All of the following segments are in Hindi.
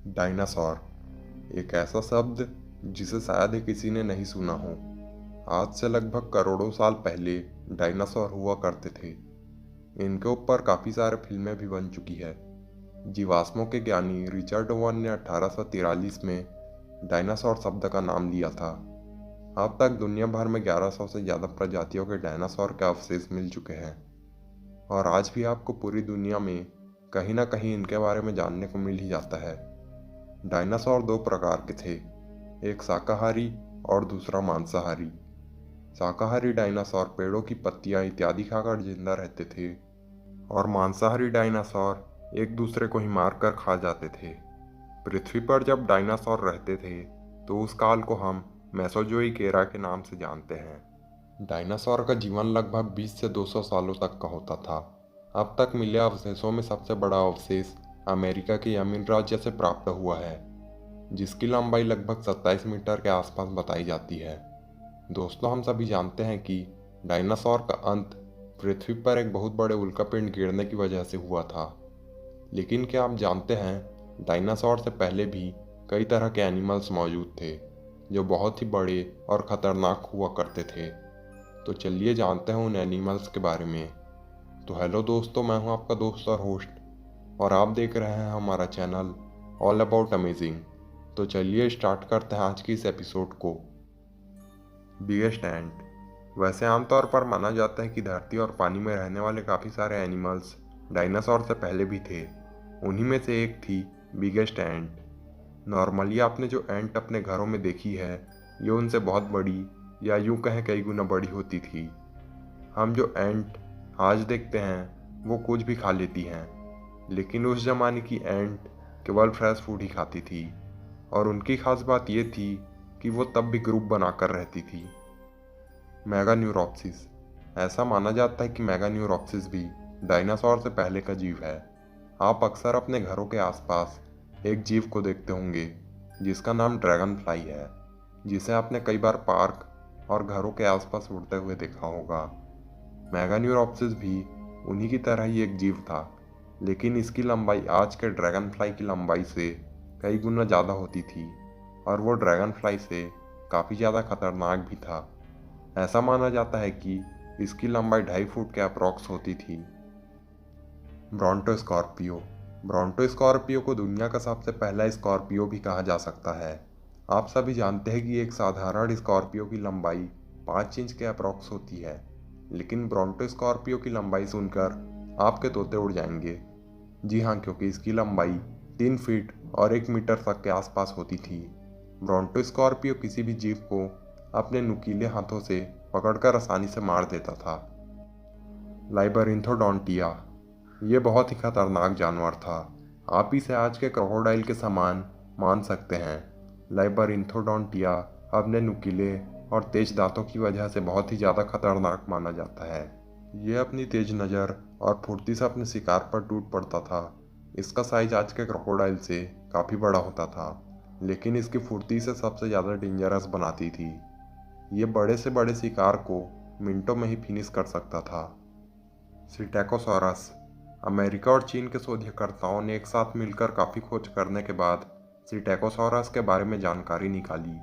डायनासोर एक ऐसा शब्द जिसे शायद ही किसी ने नहीं सुना हो। आज से लगभग करोड़ों साल पहले डायनासोर हुआ करते थे। इनके ऊपर काफ़ी सारे फिल्में भी बन चुकी है। जीवाश्मों के ज्ञानी रिचर्ड ओवन ने 1843 में डायनासोर शब्द का नाम लिया था। अब तक दुनिया भर में 1100 से ज़्यादा प्रजातियों के डायनासोर के अवशेष मिल चुके हैं और आज भी आपको पूरी दुनिया में कहीं ना कहीं इनके बारे में जानने को मिल ही जाता है। डायनासोर दो प्रकार के थे, एक शाकाहारी और दूसरा मांसाहारी। शाकाहारी डायनासोर पेड़ों की पत्तियां इत्यादि खाकर जिंदा रहते थे और मांसाहारी डायनासोर एक दूसरे को ही मारकर खा जाते थे। पृथ्वी पर जब डायनासोर रहते थे तो उस काल को हम मेसोजोइक एरा के नाम से जानते हैं। डायनासोर का जीवन लगभग 20 से 200 सालों तक का होता था। अब तक मिले अवशेषों में सबसे बड़ा अवशेष अमेरिका के यमीन राज्य से प्राप्त हुआ है, जिसकी लंबाई लगभग 27 मीटर के आसपास बताई जाती है। दोस्तों, हम सभी जानते हैं कि डायनासोर का अंत पृथ्वी पर एक बहुत बड़े उल्कापिंड गिरने की वजह से हुआ था। लेकिन क्या आप जानते हैं, डायनासोर से पहले भी कई तरह के एनिमल्स मौजूद थे जो बहुत ही बड़े और ख़तरनाक हुआ करते थे। तो चलिए जानते हैं उन एनिमल्स के बारे में। तो हेलो दोस्तों, मैं हूं आपका दोस्त और होस्ट और आप देख रहे हैं हमारा चैनल ऑल अबाउट अमेजिंग। तो चलिए स्टार्ट करते हैं आज की इस एपिसोड को। बिगेस्ट एंट। वैसे आमतौर पर माना जाता है कि धरती और पानी में रहने वाले काफ़ी सारे एनिमल्स डायनासोर से पहले भी थे। उन्हीं में से एक थी बिगेस्ट एंट। नॉर्मली आपने जो एंट अपने घरों में देखी है, ये उनसे बहुत बड़ी या यूँ कहें कई गुना बड़ी होती थी। हम जो एंट आज देखते हैं वो कुछ भी खा लेती हैं, लेकिन उस ज़माने की एंट केवल फ्रेश फूड ही खाती थी और उनकी खास बात ये थी कि वो तब भी ग्रुप बनाकर रहती थी। मेगान्यूरोप्सिस। ऐसा माना जाता है कि मेगान्यूरोप्सिस भी डायनासोर से पहले का जीव है। आप अक्सर अपने घरों के आसपास एक जीव को देखते होंगे जिसका नाम ड्रैगन फ्लाई है, जिसे आपने कई बार पार्क और घरों के आसपास उड़ते हुए देखा होगा। मेगान्यूरोप्सिस भी उन्हीं की तरह ही एक जीव था, लेकिन इसकी लंबाई आज के ड्रैगन फ्लाई की लंबाई से कई गुना ज़्यादा होती थी और वो ड्रैगन फ्लाई से काफ़ी ज़्यादा खतरनाक भी था। ऐसा माना जाता है कि इसकी लंबाई 2.5 फुट के अप्रॉक्स होती थी। ब्रोंटोस्कॉर्पियो। ब्रोंटोस्कॉर्पियो को दुनिया का सबसे पहला स्कॉर्पियो भी कहा जा सकता है। आप सभी जानते हैं कि एक साधारण स्कॉर्पियो की लंबाई 5 इंच के अप्रॉक्स होती है, लेकिन ब्रोंटोस्कॉर्पियो की लंबाई सुनकर आपके तोते उड़ जाएंगे। जी हाँ, क्योंकि इसकी लंबाई 3 फीट और 1 मीटर तक के आसपास होती थी। ब्रोंटोस्कॉर्पियो किसी भी जीव को अपने नुकीले हाथों से पकड़कर आसानी से मार देता था। लाइबरिंथोडोंटिया। ये बहुत ही खतरनाक जानवर था। आप इसे आज के क्रोकोडाइल के समान मान सकते हैं। लाइबरिंथोडोंटिया अपने नुकीले और तेज दांतों की वजह से बहुत ही ज़्यादा खतरनाक माना जाता है। ये अपनी तेज नज़र और फुर्ती से अपने शिकार पर टूट पड़ता था। इसका साइज आज के क्रोकोडाइल से काफ़ी बड़ा होता था, लेकिन इसकी फुर्ती से सबसे ज़्यादा डेंजरस बनाती थी। ये बड़े से बड़े शिकार को मिनटों में ही फिनिश कर सकता था। सिटेकोसॉरस। अमेरिका और चीन के शोधकर्ताओं ने एक साथ मिलकर काफ़ी खोज करने के बाद सिटेकोसॉरस के बारे में जानकारी निकाली।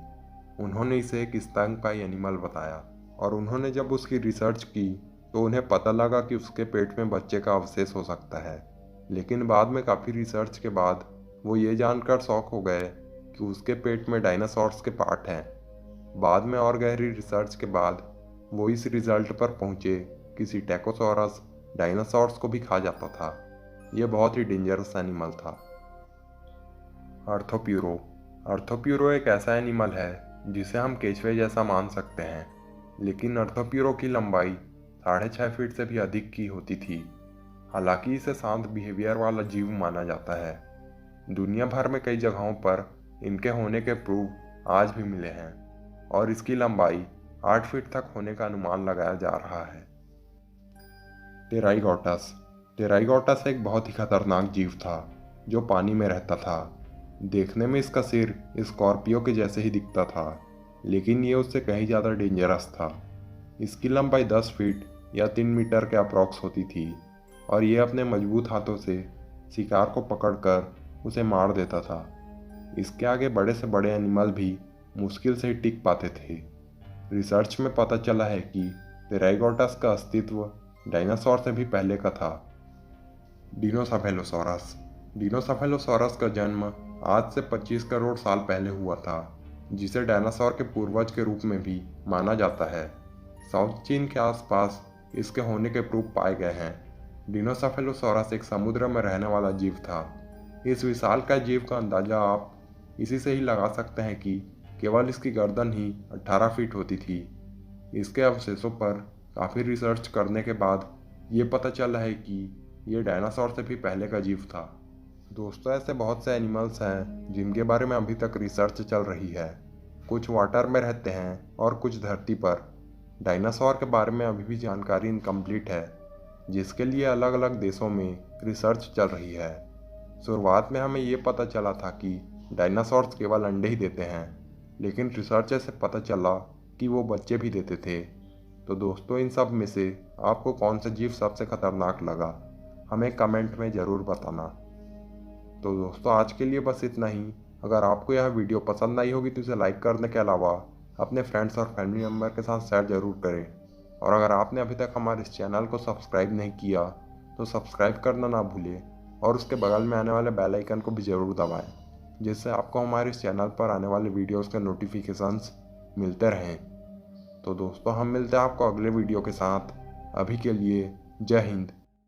उन्होंने इसे एक स्तनपायी एनिमल बताया और उन्होंने जब उसकी रिसर्च की तो उन्हें पता लगा कि उसके पेट में बच्चे का अवशेष हो सकता है। लेकिन बाद में काफ़ी रिसर्च के बाद वो ये जानकर शॉक हो गए कि उसके पेट में डायनासोर्स के पार्ट हैं। बाद में और गहरी रिसर्च के बाद वो इस रिजल्ट पर पहुँचे कि सिटेकोसॉरस डायनासोर्स को भी खा जाता था। यह बहुत ही डेंजरस एनिमल था। अर्थोप्यूरो। अर्थोप्यूरो एक ऐसा एनिमल है जिसे हम केचुए जैसा मान सकते हैं, लेकिन अर्थोप्यूरो की लंबाई 6.5 फीट से भी अधिक की होती थी। हालांकि इसे शांत बिहेवियर वाला जीव माना जाता है। दुनिया भर में कई जगहों पर इनके होने के प्रूफ आज भी मिले हैं और इसकी लंबाई 8 फीट तक होने का अनुमान लगाया जा रहा है। टेराइगोटस। टेराइगोटस एक बहुत ही खतरनाक जीव था जो पानी में रहता था। देखने में इसका सिर स्कॉर्पियो के जैसे ही दिखता था, लेकिन ये उससे कहीं ज़्यादा डेंजरस था। इसकी लंबाई 10 फीट या 3 मीटर के अप्रॉक्स होती थी और ये अपने मजबूत हाथों से शिकार को पकड़कर उसे मार देता था। इसके आगे बड़े से बड़े एनिमल भी मुश्किल से ही टिक पाते थे। रिसर्च में पता चला है कि टेराइगोटास का अस्तित्व डायनासोर से भी पहले का था। डिनोसफेलोसॉरस। डिनोसफेलोसॉरस का जन्म आज से 25 करोड़ साल पहले हुआ था, जिसे डायनासोर के पूर्वज के रूप में भी माना जाता है। साउथ चीन के आसपास इसके होने के प्रूफ पाए गए हैं। डिनोसफेलोसॉरस एक समुद्र में रहने वाला जीव था। इस विशालकाय जीव का अंदाजा आप इसी से ही लगा सकते हैं कि केवल इसकी गर्दन ही 18 फीट होती थी। इसके अवशेषों पर काफ़ी रिसर्च करने के बाद ये पता चला है कि ये डायनासोर से भी पहले का जीव था। दोस्तों, ऐसे बहुत से एनिमल्स हैं जिनके बारे में अभी तक रिसर्च चल रही है। कुछ वाटर में रहते हैं और कुछ धरती पर। डायनासोर के बारे में अभी भी जानकारी इनकम्प्लीट है, जिसके लिए अलग अलग देशों में रिसर्च चल रही है। शुरुआत में हमें ये पता चला था कि डायनासोर्स केवल अंडे ही देते हैं, लेकिन रिसर्च से पता चला कि वो बच्चे भी देते थे। तो दोस्तों, इन सब में से आपको कौन सा जीव सबसे खतरनाक लगा, हमें कमेंट में ज़रूर बताना। तो दोस्तों, आज के लिए बस इतना ही। अगर आपको यह वीडियो पसंद आई होगी तो इसे लाइक करने के अलावा अपने फ्रेंड्स और फैमिली मेम्बर के साथ शेयर ज़रूर करें। और अगर आपने अभी तक हमारे इस चैनल को सब्सक्राइब नहीं किया तो सब्सक्राइब करना ना भूलें और उसके बगल में आने वाले बेल आइकन को भी ज़रूर दबाएं, जिससे आपको हमारे इस चैनल पर आने वाले वीडियोस के नोटिफिकेशंस मिलते रहें। तो दोस्तों, हम मिलते हैं आपको अगले वीडियो के साथ। अभी के लिए जय हिंद।